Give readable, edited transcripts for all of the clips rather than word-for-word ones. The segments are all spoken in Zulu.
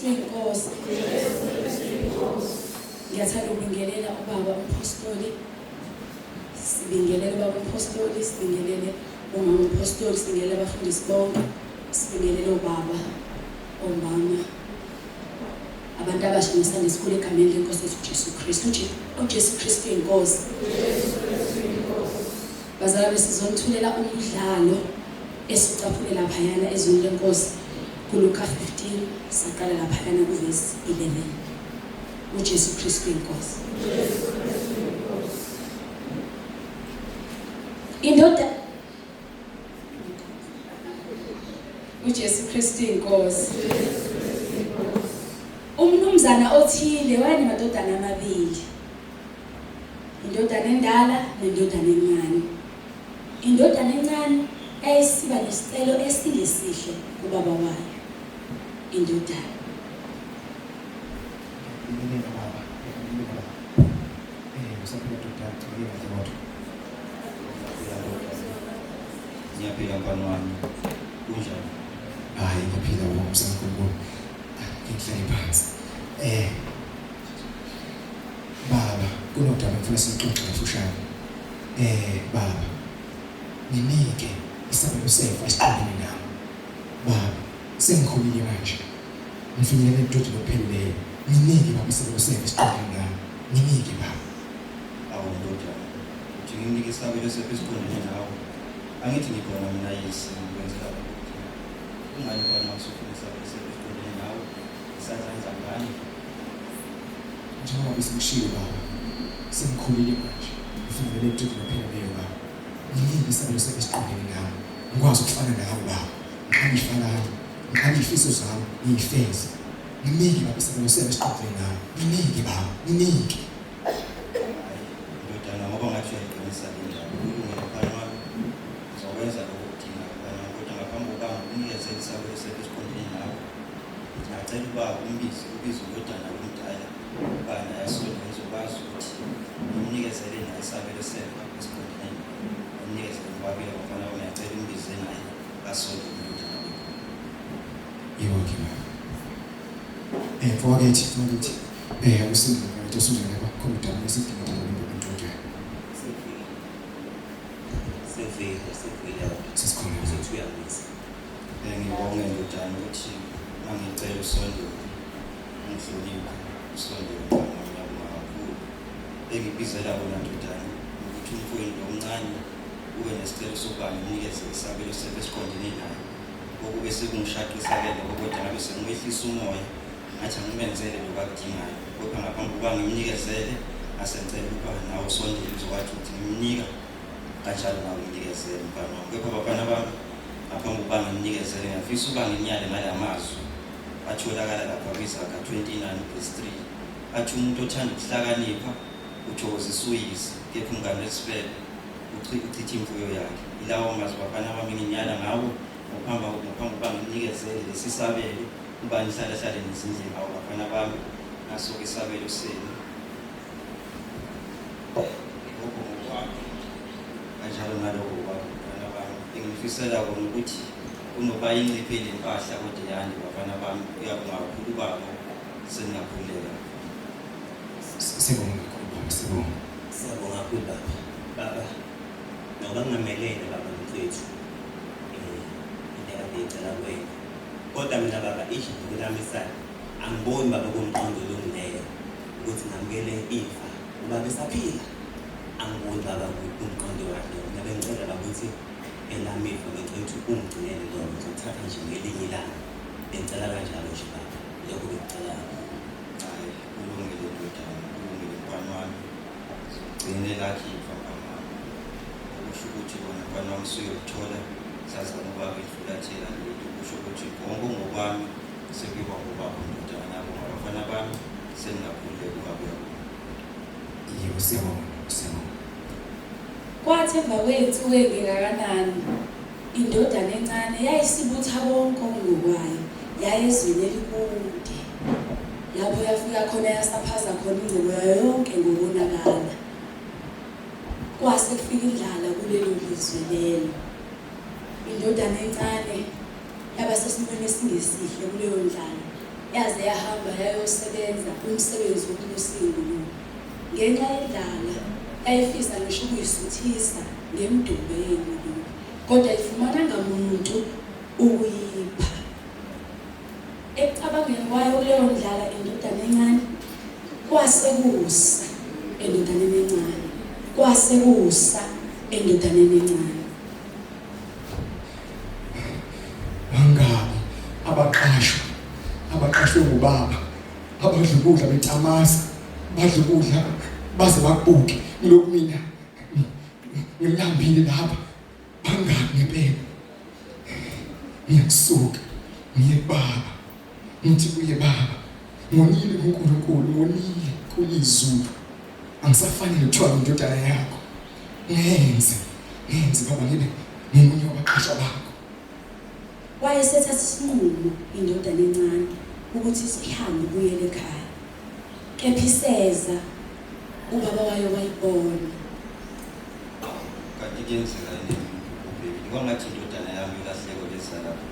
Kristu inkosi. Ngiyathanda ukubingelela ubaba umpostoli. Sibingelele ubaba umpostoli, sibingelele umama umpostoli, sibingelele abafundisi bonke, sibingelele ubaba, omama, abantu abasha nesande esikhulu egameni lenkosi yethu Jesu Kristu. uJesu Kristu inkosi. Bazalwane, sizomthulela umdlalo esicaphule laphayana ezweni lenkosi kuLuka 15 saqala laphayana kuvesi 11. uJesu Kristu inkosi. Indoda uJesu Kristu inkosi. Umnumzana othile wayenamadodana amabili. Indodana endala nendodana encane. Indodana encane yayisiba nesicelo esingesihle kubaba wayo. Indodana ngiyaphila mfana wami, kunjani? Hayi, ngiyaphila baba uSankulunkulu. Ngihlale phansi. Baba, kunodaba ngifuna sixoxe kafushane. Baba, nginike isabelo sefa esiqondene nami. Baba, sengikhulile manje. Ngifinyelele edodeni opheleleyo. Nginike baba isabelo sefa esiqondene nami. Nginike baba. Awu ndodana, uthi nginike isabelo sefa esiqondene nawe. Angithi ngikhona mina yisi ngikwenzela ukuthi ungani mfana wasufuna isabelo sefa esiqondene nawe. Isandla ngani? Njengoba besimshilo baba, sengikhulile manje. Ngifinyelele edodeni opheleleyo baba. Nginike isabelo sefa esiqondene nami. Ngikwazi ukufana nawe baba. Ngifanayo. Ngifisa zami ngifeze. Nginike baba isabelo sefa esiqondene nami. Nginike baba, nginike. Ndodana, ngoba ngathi uyayiqinisa le ndaba, kulungile mfana wami. Uzokwenza lokho kudinga mfana wami, kodwa ngaphambi kokuba unikeze isabelo sefa esiqondene nawe, ngicela uba ubize indodana omdala ubani ayasonde ngizokwazi ukuthi umnikezele naye isabelo sefa esiqondene nawe. Umnikezele ngibabile bafana wami, ngiyacela umbize naye asonde indodana wakho. Yonke baba. Mfowethu, usizo ngathi usuzele bakhoda nesidingo njengomuntu. Sefile Sesikhona usethuyamisa. Ngibonge ndodana ukuthi mangicela usonde ngihlonipha usonde ngiyabonga kakhulu. Engibizela bona ndodana ukuthi umfowenu omncane ube nesicelo sokuba nginikeze isabelo sefa esiqondene naye. Okube sekungishaqisa-ke lokho, kodwa ngabe sengimehlisa umoya ngathi angimenzele lokho akudingayo. Kodwa ngaphambi kokuba ngimnikezele ngasengicela ukuba nawe usondele uzokwazi ukuthi ngimnika kanjalo nawe nginikezele mfana wami. Kepha bafana bami, ngaphambi kokuba ngimnikezele ngiyafisa ukuba nginyale ngala mazwi atholakala lapha kwiZaga 29:3. Athi umuntu othanda ukuhlakanipha uthokozisa uyise, kepha umngane wesifebe uchitha imfuyo yakhe. Ilawo mazwi bafana bami nginyala ngawo ngaphambi kokuba ngimnikezele lesi sabelo ukuba nihlale nezindlini ngawo bafana bami. Naso-ke isabelo senu lokho ngokwami, kanjalo nalokho bafana bami. Engifisela kona ukuthi unoba inciphe le mpahla kodwa yandi bafana bami, uyabonga kakhulu baba, sengingakhululeka. Sibonga kakhulu baba, sibonga. Siyabonga kakhulu baba. Baba, noba ngingamelene baba mfethu ngiyacela kuwena, kodwa mina baba isho lamisana angiboni baba kumqondo olungileyo ukuthi ngamukele ifa ubaba esaphila. Angiboni baba kumqondo wakhe. Mina bengicela baba ukuthi elami ifa ngicela ukuthi ungigcinele lona, ngizothatha nje ngelinye ilanga. Bengicela kanjalo nje baba, lokho bengicela. Hayi, kulungile ndodana, kulungile mfana wami. Gcine lakhe ifa mama. Kusho ukuthi wona mfana wami usuyokuthola sazana ubaba ifulathela lethu. Kusho ukuthi konke ngokwami sekuyiwa ngobaba ndodana nabo abafana bami sengingakhululeka ubaba yabo. Yebo, sibonga. kwathi emva kwethu engakanani indodana encane yayisibutha konke okungokwayo, yayezwini elikude lapho yafika khona yasaphaza khona ingcebo yayo yonke ngokubonakala. Kwase kufika indlala kulelo lizwe lelo. Indodana encane yaba sesimweni esingesihle kuleyo ndlala. yaze yahamba yayosebenza umsebenzi wokulusini. Ngenxa yendlala yayifisa ngisho ukuyisuthisa ngemidumbe yenu, kodwa ifumananga muntu ukuyipha. Ekucabangeni kwayo kuleyo ndlala indodana encane, kwasekusa endodaneni encane, kwasekusa endodaneni encane. Wangabi abaqashwe ngubaba abadla ukudla betamasa, badla ukudla baze bakubuke lokhu mina ngilambile lapha. Bangabi ngempela ngiyakusuka ngiye kubaba, ngithi kuye baba, ngonile kuNkulunkulu, ngonile kuyizulu, angisafanele kuthiwa indodana yakho. Ngenze baba ngibe ngomunye wabaqashwa bakho. Wayesethatha isinqumo indodana encane ukuthi sihambe kuyele ekhaya. Kepha iseza ubaba wayo wayibona. Kanti kuyenzeka yini ubheki? Kwangathi indodana yami ilahleko lesalapha.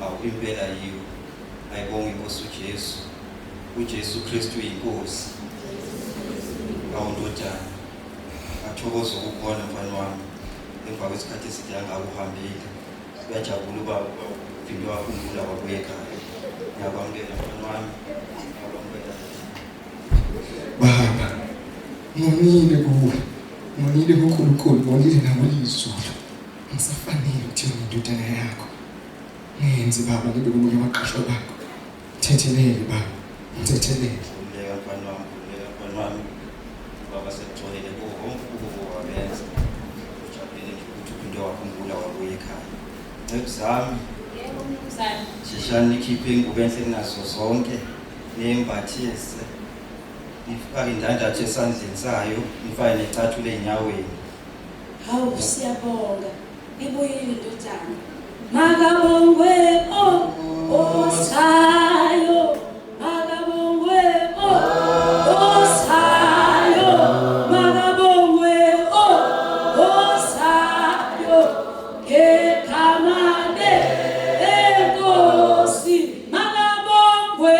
Awu impela yiyo. Ayibonge Inkosi uJesu. uJesu Kristu uyinkosi. Awu ndodana. Athokoza ukubona mfana wami. Emva kwesikhathi eside angakuhambile. Uyajabula uba uphinde wakhumbula wabuye ekhaya. Ngiyakwamukela mfana wami. Ngiyakwamukela. Baba, ngonile kuwe, ngonile kuNkulunkulu, ngonile nakulizulu. Angisafanele ukuthi ngindodana yakho. Ngenze baba ngibe ngomunye wabaqashwa bakho. Thethelele baba, ngithethelele. Khululeka mfana wami. Baba sekutholile konke ukubenza. Ujabulile nje ukuthi uphinde wakhumbula wabuye ekhaya. Ncebo zami. Yebo mnumzane. Sheshani nikhiphe ingubo enhle nazo zonke, nembathise. Nifake indandatho esandleni sayo, nifake necathulo enyaweni. Hawu siyabonga. Ibuyile indodana. Makabongwe osayo. Makabongwe osayo. Makabongwe osayo. Ekamane enkosi. Makabongwe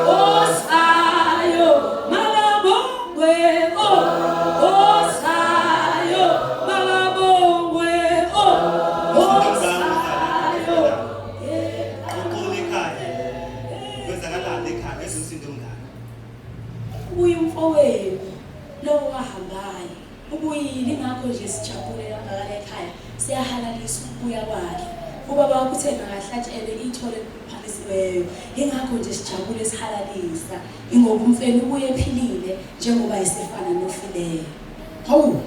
osayo. Makabongwe osayo. Makabongwe osayo. Uqole ekhaya. Kwenzakalani ekhaya esinto ngani? Ubuye umfowenu lo wahambayo. Ubuyile ingakho nje sijabule kangaka ekhaya. Siyahalalisa ukubuya kwakhe. Ubaba wakho uthe ngahlatshele ithole phalisiweyo. Ingakho nje sijabule sihalalisa. Ingoba umfowenu ubuye ephilile njengoba isefana nofileyo. Hawu,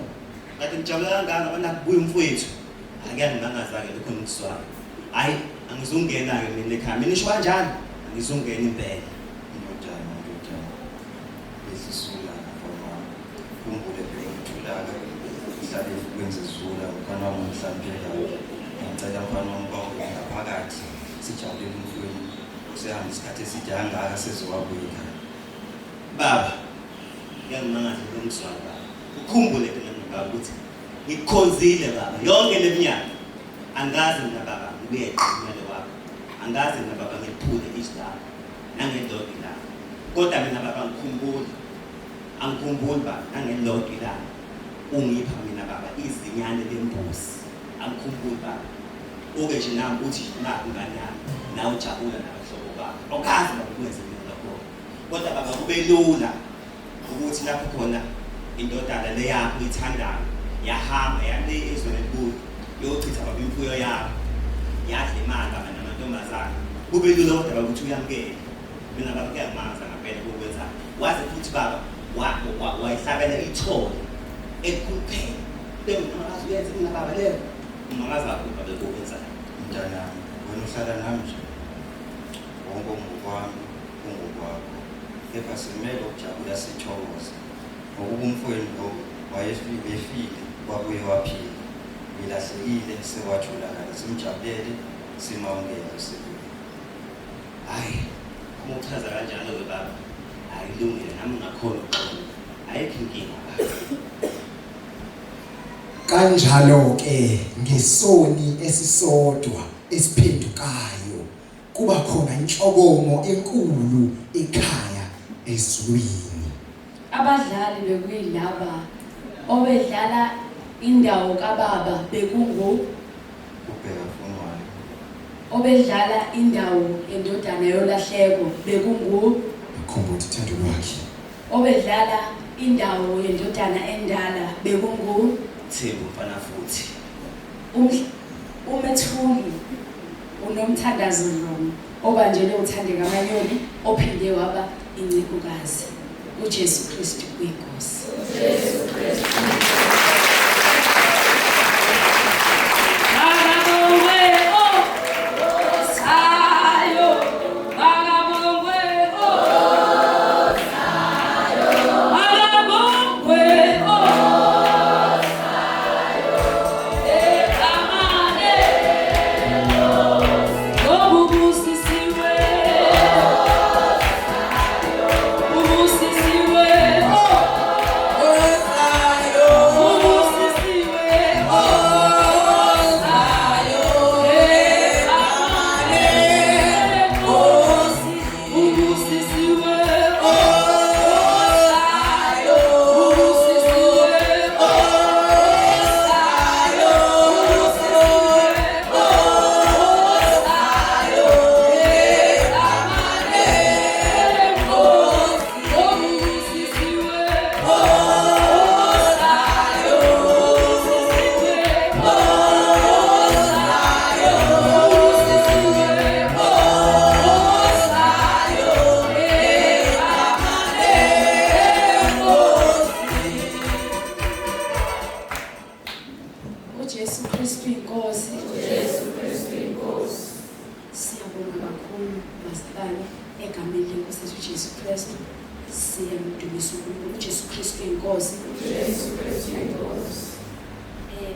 Kanti ngijabula kangaka abana kubuya umfowethu. Akuyangimangazake lokho ngiswayo. Hayi, angizungena ke mina ekhaya. Mina nisho kanjani? Angizungena impela. Indodana. Besisula mfana wami. Kumbule phela ukuthulaka. Ihlale kwenze zula mfana wami ngihlampela. Ngicela mfana wami bawe ngaphakathi. Sijabule umfowenu. Usehamba isikhathi eside kangaka sezowabuya ekhaya. Baba, kuyangimangaza lo mswayo baba. Ukhumbule phela baba ukuthi ngikukhonzile baba yonke leminyaka. Angazi mina baba ngibuye eqinile wakho. Angazi mina baba ngiphule isdaba. Nangendodi la. Kodwa mina baba angikhumbuli baba nangendodi la. Ungipha mina baba izinyane lembuzi. Angikhumbuli baba. Oke nje nami uthi naku ngani yami. Nawe ujabula nabahlobo bakho. Okazi baba kwenze mina lokho. Kodwa baba kube lula ukuthi lapho khona indodana le yakho uyithandayo yahamba yale ezweni elibuya yochitha baba imfuyo yakho yadla imali baba namantombazane kube lula kodwa baba ukuthi uyamkele mina baba kuyamaza ngempela ukwenza wazi futhi baba wayihlabela ithole ekuphela bemnqazi uyenza mina baba leyo umnqazi wakho baba ukwenza Mntana, wena uhlala nami nje. Wonke ngokwami, ungokwakho. Kepha simele ukujabula sithokoze. Ngokuba umfowenu lo wayefile wabuye waphila. Ilahlekile sekwatholakala simjabulele simawungela uSibuye. hayi uma uchaza kanjalo ke baba ayilungile nami ngakhona ukuqonda ayikho inkinga baba kanjalo ke ngesoni esisodwa esiphendukayo kuba khona inhlokomo enkulu ekhaya ezulwini. Abadlali bekuyilaba obedlala indawo kaBaba bekungu ubheka Funwane, obedlala indawo yendodana yolahleko bekungu Khombothi Thando lwakhe. obedlala indawo yendodana endala bekungu Thembu mfana futhi. uMethuli unomthandazo Dlomo obanjelwe uThandeka Manyoni ophinde waba incekukazi uJesu Kristu kuyinkosi. uJesu Kristu inkosi. Siyabonga kakhulu masibane egameni lenkosi yethu uJesu Kristu. Siyamdumisa uNkulunkulu uJesu Kristu inkosi.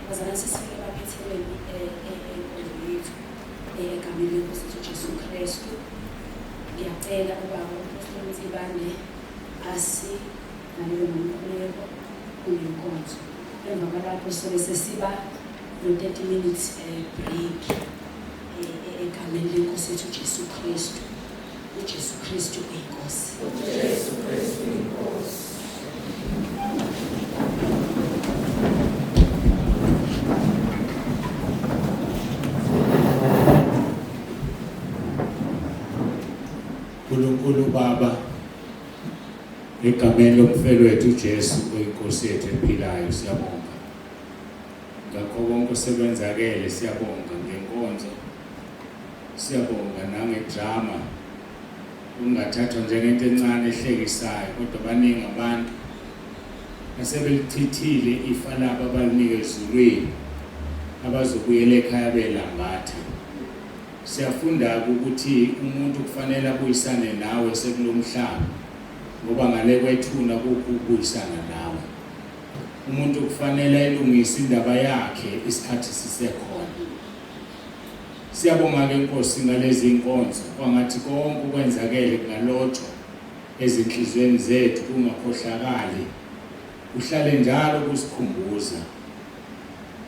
Bazalwane sisifike baphethelweni enkondlo yethu egameni lenkosi yethu uJesu Kristu. Ngiyacela ubaba uProfessor Mthibane asingalelo nomkhuleko kunenkonzo. Emva kwalapho sobe sesiba no-30 minutes break egameni lenkosi yethu uJesu Kristu. uJesu Kristu uyinkosi. uNkulunkulu Baba, egameni lomfelo wethu uJesu oyinkosi yethu ephilayo, siyabonga ngakho konke osekwenzakele. Siyabonga ngenkonzo, siyabonga nangedrama ungathathwa njengento encane ehlekisayo, kodwa baningi abantu asebelichithile ifa labo abalinike ezulwini abazobuyela ekhaya belambatha. Siyafunda ukuthi umuntu kufanele abuyisane nawe sekulomhlaba ngoba ngale kwethuna ukubuyisana nawe. Umuntu kufanele elungise indaba yakhe isikhathi sisekhona. Siyabonga ke Nkosi ngalezi inkonzo kwangathi konke okwenzakele kungalotshwa ezinhlizweni zethu kungakhohlakali. Uhlale njalo kusikhumbuza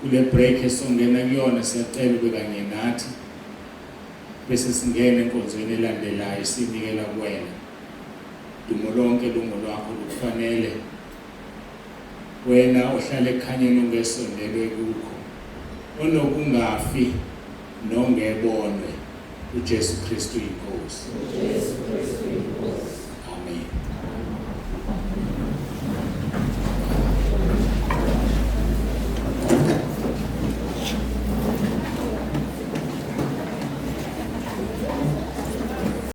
kule break esongena kuyona. Siyacela ube kanye nathi bese singena enkonzweni elandelayo sinikela kuwena. Dumo lonke lungo lwakho lukufanele wena ohlala ekhanyeni ongesondelwe kukho, onokungafi nongebonwe, uJesu Kristu inkosi. Amen.